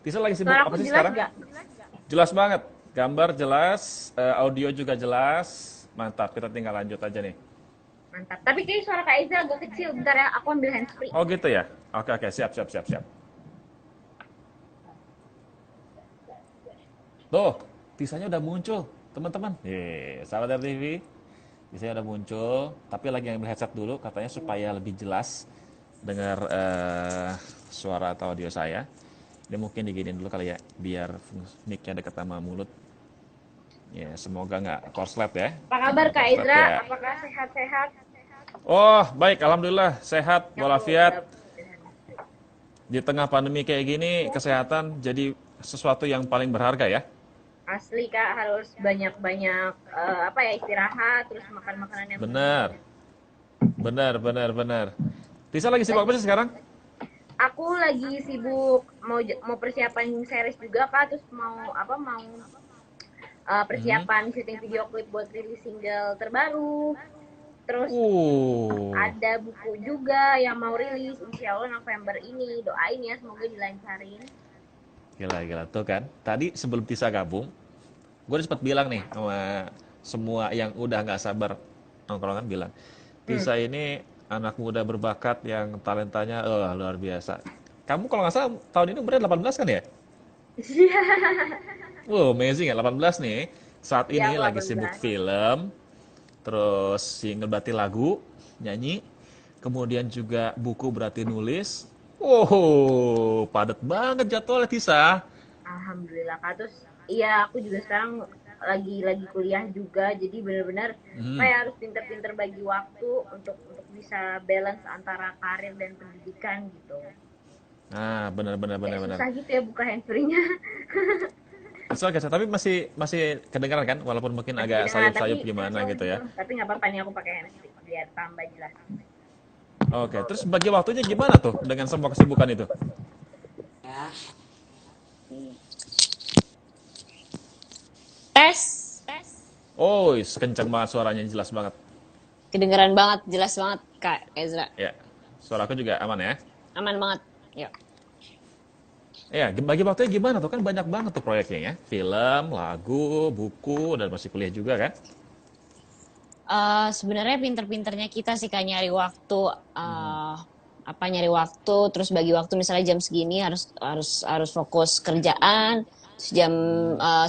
Tisa lagi sibuk Suara apa aku sih jelas sekarang? gak? Jelas banget. Gambar jelas, audio juga jelas. Mantap, kita tinggal lanjut aja nih. Mantap. Tapi kayaknya suara Kak Eza agak kecil. Bentar ya, aku ambil handsfree. Oh gitu ya? Oke, oke, siap, siap, siap, siap. Tuh, Tisanya udah muncul, teman-teman. Sahabat RTV. Tisanya udah muncul, tapi lagi ngambil headset dulu, katanya supaya lebih jelas dengar suara atau audio saya. Ini mungkin diginin dulu kali ya, biar mic-nya dekat sama mulut. Ya, semoga nggak korslet ya. Apa kabar Kalau Kak korslet Ezra? ya. Apakah sehat-sehat? Oh, baik, alhamdulillah sehat Ya Allah, walafiat. mudah-mudahan. Di tengah pandemi kayak gini, kesehatan jadi sesuatu yang paling berharga ya. Asli Kak, harus banyak-banyak apa ya, istirahat, terus makan makanan yang Benar, benar, benar, benar. Tisa lagi sibuk apa lagi sih sekarang? aku lagi sibuk mau persiapan series juga Kak, terus mau Mhm. persiapan syuting video klip buat rilis single terbaru. Terus Uh, ada buku juga yang mau rilis insya Allah November ini. Doain ya semoga dilancarin. Gila, gila. Tuh kan, tadi sebelum Tisa gabung, gue udah sempat bilang nih sama semua yang udah nggak sabar nongkrongan bilang, Hmm. Tisa ini anak muda berbakat yang talentanya luar biasa. Kamu kalau nggak salah tahun ini umurnya 18 kan ya? Iya. Wow, amazing ya, 18 nih. Saat Iya ini aku lagi sibuk 18. film, terus single berarti lagu, nyanyi, kemudian juga buku berarti nulis. Wow, padat banget jadwalnya Tisa. Alhamdulillah Kak. Terus iya aku juga sekarang lagi kuliah juga. Jadi benar-benar Hmm. kayak harus pinter-pinter bagi waktu untuk bisa balance antara karir dan pendidikan gitu. Nah, benar benar benar Kayak benar. susah gitu ya buka handsfree-nya. It's okay, tapi masih masih kedengaran kan walaupun mungkin Masih agak kedengaran sayup-sayup tapi gimana gitu ya. tapi nggak apa-apa nih aku pakai handsfree biar tambah jelas. Oke, terus bagi waktunya gimana tuh dengan semua kesibukan itu? Tes, Oh, kencang banget suaranya jelas banget. kedengeran banget, jelas banget Kak Ezra. Ya. Suaraku juga aman ya. Aman banget. Yuk. Ya, bagi waktunya gimana tuh kan banyak banget tuh proyeknya ya. Film, lagu, buku dan masih kuliah juga kan? Sebenarnya pinter-pinternya kita sih Kak nyari waktu, apa nyari waktu, terus bagi waktu misalnya jam segini harus fokus kerjaan, terus jam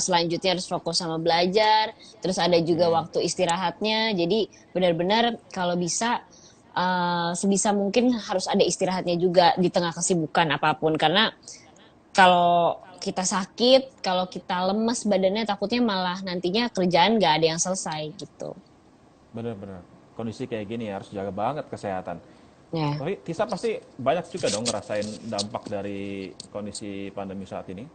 selanjutnya harus fokus sama belajar, terus ada juga Oke. waktu istirahatnya. Jadi benar-benar kalau bisa sebisa mungkin harus ada istirahatnya juga di tengah kesibukan apapun karena kalau kita sakit, kalau kita lemes badannya takutnya malah nantinya kerjaan nggak ada yang selesai gitu. Bener-bener. Kondisi kayak gini ya, harus jaga banget kesehatan. Ya. Tapi Tisa pasti banyak juga dong ngerasain dampak dari kondisi pandemi saat ini.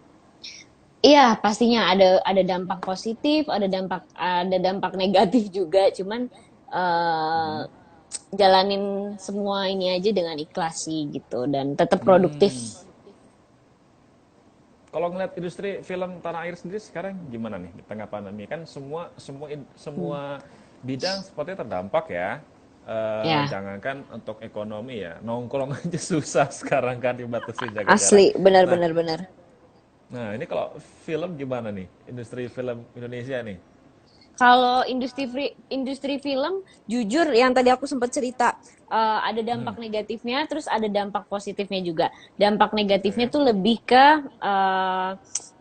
Iya, pastinya ada dampak positif, ada dampak negatif juga. Cuman eh jalanin semua ini aja dengan ikhlas sih gitu dan tetap produktif. Hmm. Kalau ngeliat industri film tanah air sendiri sekarang gimana nih di tengah pandemi kan Hmm. semua bidang sepertinya terdampak ya. Ya, Jangankan untuk ekonomi ya, nongkrong aja susah sekarang kan dibatasi jaga jarak. asli Nah, benar-benar benar. nah ini kalau film gimana nih? Industri film Indonesia nih. Kalau industri film, jujur yang tadi aku sempat cerita, ada Hmm, dampak negatifnya, terus ada dampak positifnya juga. Dampak negatifnya oke. tuh lebih ke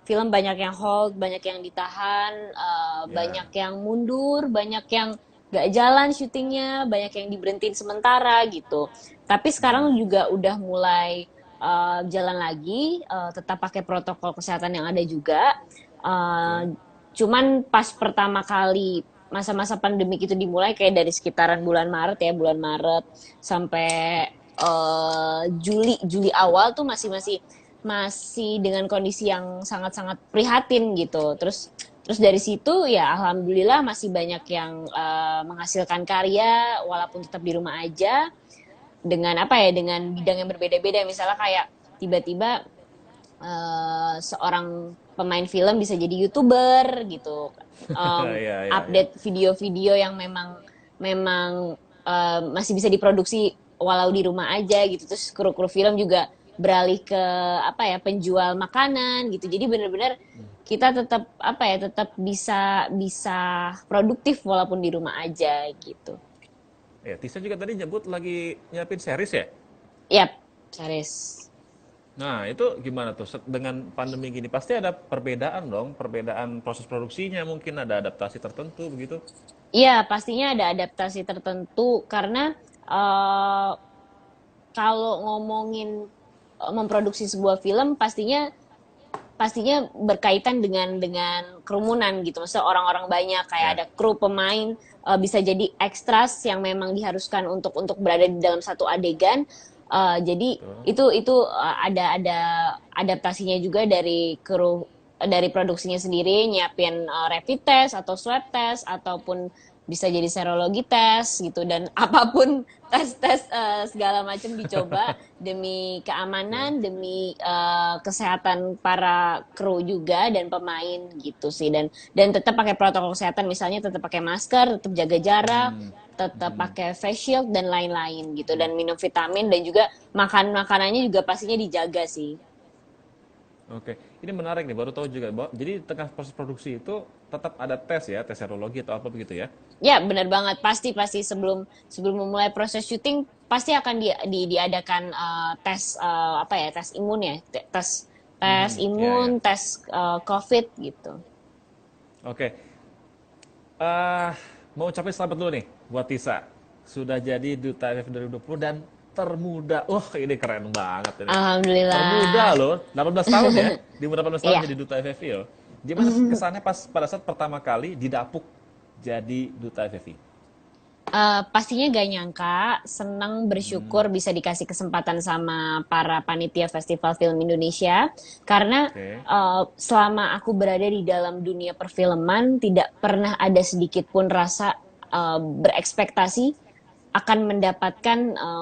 film banyak yang hold, banyak yang ditahan, Ya. banyak yang mundur, banyak yang gak jalan syutingnya, banyak yang diberhentiin sementara gitu. Tapi sekarang juga udah mulai jalan lagi, tetap pakai protokol kesehatan yang ada juga. Oke. Uh, Cuman pas pertama kali masa-masa pandemik itu dimulai kayak dari sekitaran bulan Maret ya, bulan Maret sampai Juli Juli awal tuh masih masih masih dengan kondisi yang sangat-sangat prihatin gitu. Terus dari situ ya alhamdulillah masih banyak yang menghasilkan karya walaupun tetap di rumah aja dengan apa ya dengan bidang yang berbeda-beda misalnya kayak tiba-tiba seorang pemain film bisa jadi youtuber gitu. Ya, ya, ya. Update video-video yang memang masih bisa diproduksi walau di rumah aja gitu. Terus kru-kru film juga beralih ke apa ya, penjual makanan gitu. Jadi benar-benar kita tetap apa ya, tetap bisa bisa produktif walaupun di rumah aja gitu. Ya, Tisa juga tadi nyebut lagi nyiapin series ya? Yap, Charis. Nah, itu gimana tuh dengan pandemi gini? Pasti ada perbedaan dong, perbedaan proses produksinya, mungkin ada adaptasi tertentu begitu. Iya, pastinya ada adaptasi tertentu karena eh, kalau ngomongin memproduksi sebuah film pastinya pastinya berkaitan dengan kerumunan gitu. Maksudnya orang-orang banyak kayak Ya, ada kru pemain, bisa jadi ekstras yang memang diharuskan untuk berada di dalam satu adegan. Jadi betul. itu ada adaptasinya juga dari kru, dari produksinya sendiri nyiapin rapid test atau swab test ataupun bisa jadi serologi tes gitu, dan apapun tes-tes segala macam dicoba demi Oke. keamanan, demi kesehatan para kru juga dan pemain gitu sih, dan tetap pakai protokol kesehatan, misalnya tetap pakai masker, tetap jaga jarak, Hmm. tetap Hmm. pakai face shield dan lain-lain gitu, dan minum vitamin, dan juga makan makanannya juga pastinya dijaga sih. Oke, ini menarik nih, baru tahu juga. Jadi tengah proses produksi itu tetap ada tes ya, tes serologi atau apa begitu ya? Ya, benar banget. Pasti pasti sebelum sebelum memulai proses syuting pasti akan diadakan tes apa ya? Tes imun ya, tes tes Mhm, ya ya. imun, tes COVID gitu. Oke, ah mau ucapin selamat dulu nih buat Tisa. Sudah jadi Duta FF 2020 dan termuda. Wah, ini keren banget ini. Termuda Alhamdulillah. loh, 18 tahun ya. Di umur 18 tahun Iya. jadi Duta FFI loh. Gimana kesannya pas pada saat pertama kali didapuk jadi Duta FFI? Pastinya gak nyangka, senang Hmm, bersyukur bisa dikasih kesempatan sama para panitia Festival Film Indonesia, karena oke. selama aku berada di dalam dunia perfilman tidak pernah ada sedikit pun rasa berekspektasi akan mendapatkan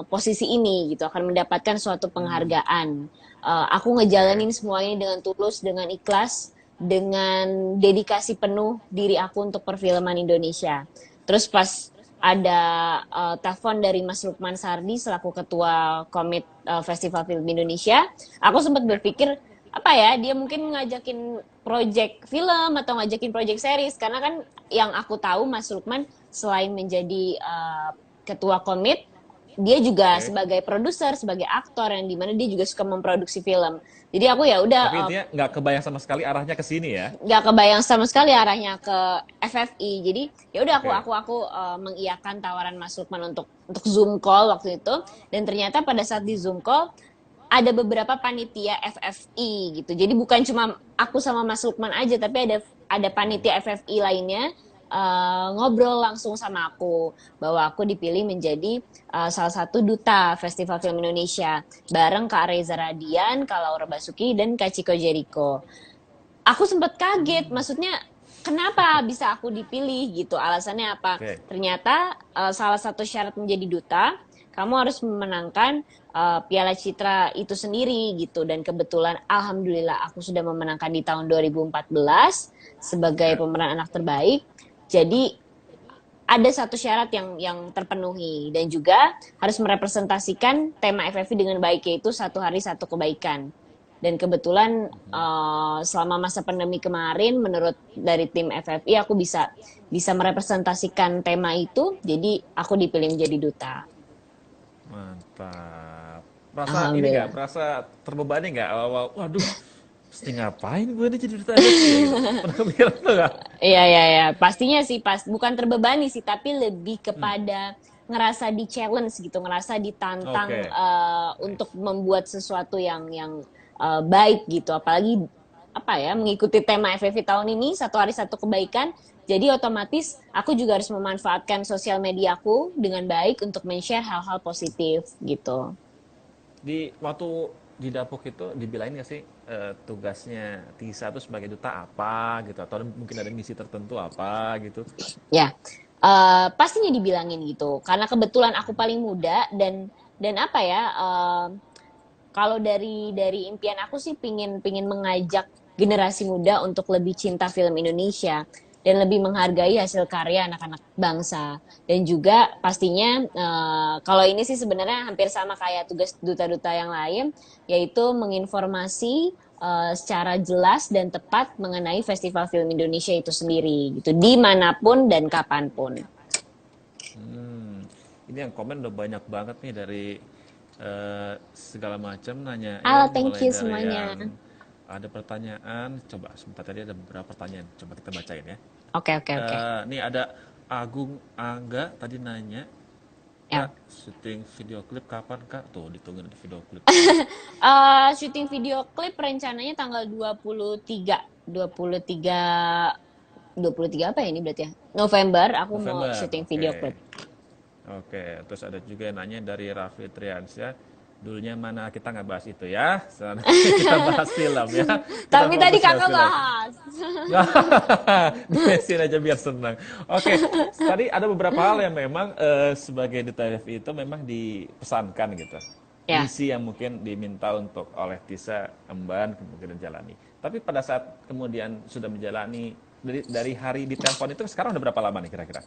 posisi ini gitu, akan mendapatkan suatu Hmm, penghargaan. Aku oke. ngejalanin semuanya dengan tulus, dengan ikhlas, dengan dedikasi penuh diri aku untuk perfilman Indonesia. Terus pas ada telepon dari Mas Lukman Sardi selaku ketua komit Festival Film Indonesia, aku sempat Ya. berpikir apa ya, dia mungkin ngajakin project film atau ngajakin project series, karena kan yang aku tahu Mas Lukman selain menjadi ketua komit, dia juga Oke. sebagai produser, sebagai aktor yang dimana dia juga suka memproduksi film. Jadi aku ya udah Tapi intinya nggak kebayang sama sekali arahnya ke sini ya. nggak kebayang sama sekali arahnya ke FFI. Jadi ya udah Oke. aku mengiyakan tawaran Mas Lukman untuk Zoom call waktu itu, dan ternyata pada saat di Zoom call ada beberapa panitia FFI gitu. Jadi bukan cuma aku sama Mas Lukman aja, tapi ada panitia FFI lainnya ngobrol langsung sama aku bahwa aku dipilih menjadi salah satu duta Festival Film Indonesia bareng Kak Reza Radian, Kak Laura Basuki, dan Kak Chico Jericho. Aku sempat kaget, maksudnya kenapa bisa aku dipilih gitu, alasannya apa? Oke. Ternyata salah satu syarat menjadi duta, kamu harus memenangkan Piala Citra itu sendiri gitu, dan kebetulan alhamdulillah aku sudah memenangkan di tahun 2014 sebagai Ya. pemeran anak terbaik. Jadi ada satu syarat yang terpenuhi, dan juga harus merepresentasikan tema FFV dengan baik, yaitu satu hari satu kebaikan. Dan kebetulan selama masa pandemi kemarin, menurut dari tim FFI, aku bisa bisa merepresentasikan tema itu, jadi aku dipilih menjadi duta. Mantap. Merasa ini nggak, Alhamdulillah. merasa terbebani nggak awal-awal? Waduh, mesti ngapain gue ini jadi duta FFI ya gitu. Pernah kepikiran tuh nggak? Iya, iya, iya. Pastinya sih, bukan terbebani sih, tapi lebih Hmm, kepada ngerasa di challenge gitu, ngerasa ditantang oke. untuk Nice. membuat sesuatu yang baik gitu. Apalagi apa ya, mengikuti tema FFV tahun ini, satu hari satu kebaikan. Jadi otomatis aku juga harus memanfaatkan sosial mediaku dengan baik untuk men-share hal-hal positif gitu. Di waktu di Dapuk itu dibilangin nggak sih tugasnya Tisa tuh sebagai duta apa gitu, atau mungkin ada misi tertentu apa gitu? Ya, pastinya dibilangin gitu. Karena kebetulan aku paling muda, dan apa ya, kalau dari impian aku sih pingin pingin mengajak generasi muda untuk lebih cinta film Indonesia. dan lebih menghargai hasil karya anak-anak bangsa. Dan juga pastinya kalau ini sih sebenarnya hampir sama kayak tugas duta-duta yang lain, yaitu menginformasi secara jelas dan tepat mengenai Festival Film Indonesia itu sendiri, gitu, dimanapun dan kapanpun. Hmm, ini yang komen udah banyak banget nih dari segala macam Halo, nanyain, thank mulai you dari semuanya. yang ada pertanyaan. Coba sebentar, tadi ada beberapa pertanyaan. Coba kita bacain ya. Oke, oke, oke. Nih ada Agung Angga tadi nanya, Ya. Kak, syuting video klip kapan Kak? Tuh ditunggu di video klip. Syuting video klip rencananya tanggal 23 apa ya ini berarti ya? November aku mau November, syuting oke. video klip. Oke, terus ada juga yang nanya dari Raffi Triansyah. Dulunya mana kita nggak bahas itu ya. Sekarang kita bahas film ya. Kita Tapi tadi fokus bahas kakak film. bahas. Beresin aja biar senang. Oke, tadi ada beberapa hal yang memang sebagai duta FI itu memang dipesankan gitu. Ya. Misi yang mungkin diminta untuk oleh Tisa Emban kemudian jalani. Tapi pada saat kemudian sudah menjalani dari hari di telepon itu sekarang udah berapa lama nih kira-kira?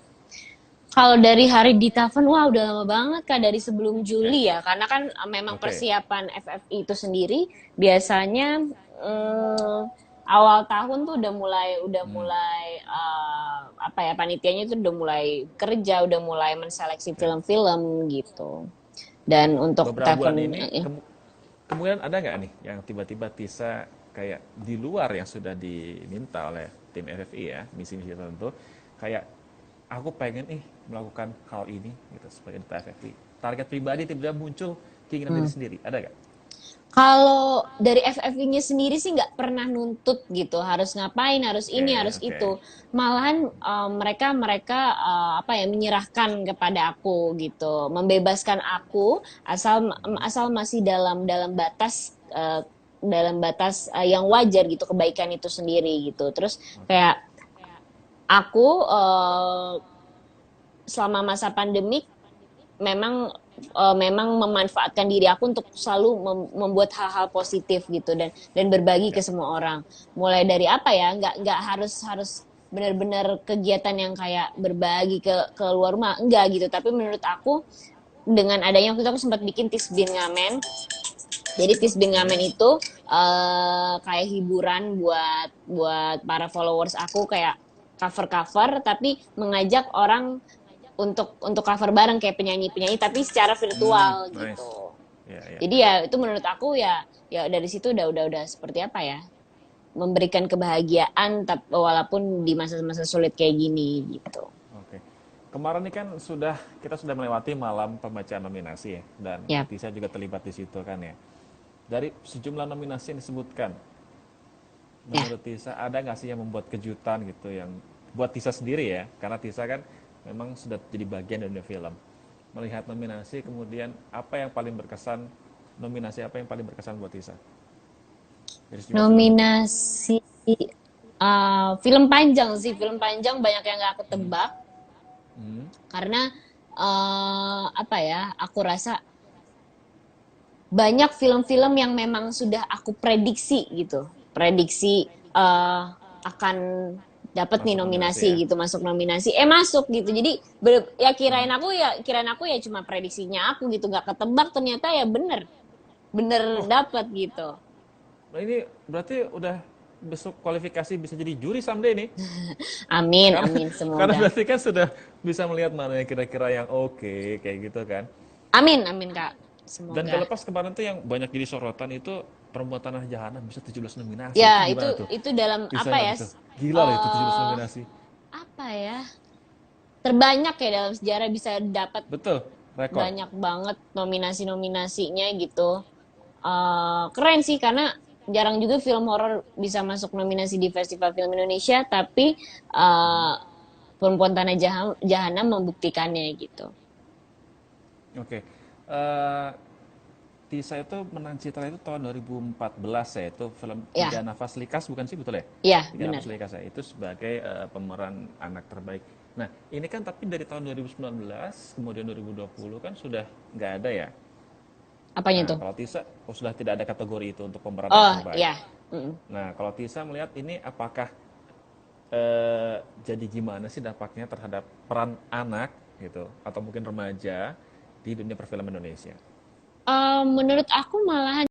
Kalau dari hari di Taven, wah udah lama banget Kak, dari sebelum Oke, Juli ya. Karena kan memang oke. persiapan FFI itu sendiri biasanya mm, awal tahun tuh Hmm. udah mulai apa ya, panitianya itu udah mulai kerja, udah mulai menseleksi Oke. film-film gitu. Dan untuk Beberapa bulan Taven ini kemudian ada nggak nih yang tiba-tiba Tisa kayak di luar yang sudah diminta oleh tim FFI ya, misi-misi tertentu, kayak aku pengen melakukan hal ini gitu sebagai duta FFI. Target pribadi tiba-tiba muncul keinginan diri sendiri, ada nggak? kalau dari FFI-nya sendiri sih nggak pernah nuntut gitu, harus ngapain, harus Oke, ini, harus oke. itu. Malahan mereka mereka apa ya, menyerahkan kepada aku gitu, membebaskan aku asal asal masih dalam batas yang wajar gitu, kebaikan itu sendiri gitu. Terus Oke. kayak aku selama masa pandemik memang memang memanfaatkan diri aku untuk selalu membuat hal-hal positif gitu, dan berbagi ke Ya. semua orang. Mulai dari apa ya, nggak harus harus benar-benar kegiatan yang kayak berbagi ke luar rumah, enggak gitu. Tapi menurut aku dengan adanya, waktu itu aku sempat bikin Tisbin Ngamen. Jadi Tisbin Ngamen Oke. itu kayak hiburan buat buat para followers aku, kayak cover-cover tapi mengajak orang untuk cover bareng kayak penyanyi-penyanyi tapi secara virtual Nice. gitu. Ya, ya. Jadi ya itu menurut aku ya, ya dari situ udah seperti apa ya? Memberikan kebahagiaan walaupun di masa-masa sulit kayak gini gitu. Oke. Kemarin ini kan kita sudah melewati malam pembacaan nominasi ya, dan Ya. Tisa juga terlibat di situ kan ya. Dari sejumlah nominasi yang disebutkan, Ya. menurut Tisa ada nggak sih yang membuat kejutan gitu yang buat Tisa sendiri ya? Karena Tisa kan memang sudah jadi bagian dari dunia film. Melihat nominasi kemudian apa yang paling berkesan, nominasi apa yang paling berkesan buat Tisa dari sejumlah film? Nominasi film panjang sih, film panjang banyak yang gak ketebak Hmm. karena apa ya? Aku rasa banyak film-film yang memang sudah aku prediksi gitu, prediksi akan dapat nih Masuk nominasi nominasi ya. gitu, masuk nominasi, masuk gitu. Jadi ya kirain aku ya cuma prediksinya aku gitu, nggak ketebak, ternyata ya bener bener Oh, dapat gitu. nah ini berarti udah besok kualifikasi bisa jadi juri someday nih. Amin, Karena amin, karena semoga. berarti kan sudah bisa melihat mana yang kira-kira yang oke kayak gitu kan. Amin, amin Kak, Dan semoga. terlepas kemarin tuh yang banyak jadi sorotan itu Perempuan Tanah Jahanam bisa 17 nominasi. Itu Ya itu gimana tuh? itu dalam Bisa apa nggak ya? bisa? Gila loh itu 17 nominasi. Apa ya? Terbanyak ya dalam sejarah, bisa dapat Betul, rekor. banyak banget nominasi-nominasinya gitu. Keren sih karena jarang juga film horor bisa masuk nominasi di Festival Film Indonesia, tapi Perempuan Tanah Jahanam membuktikannya gitu. Oke. Eh, Tisa itu menang Citra itu tahun 2014 ya, itu film Tiga Ya, Nafas Likas bukan sih, betul ya? ya Tiga benar. Nafas Likas ya, itu sebagai pemeran anak terbaik. Nah, ini kan tapi dari tahun 2019, kemudian 2020 kan sudah nggak ada ya. Apanya Nah, tuh? kalau Tisa sudah tidak ada kategori itu untuk pemeran anak Oh terbaik. ya. Mm. Nah, kalau Tisa melihat ini apakah jadi gimana sih dampaknya terhadap peran anak gitu atau mungkin remaja di dunia perfilman Indonesia? Menurut aku malahan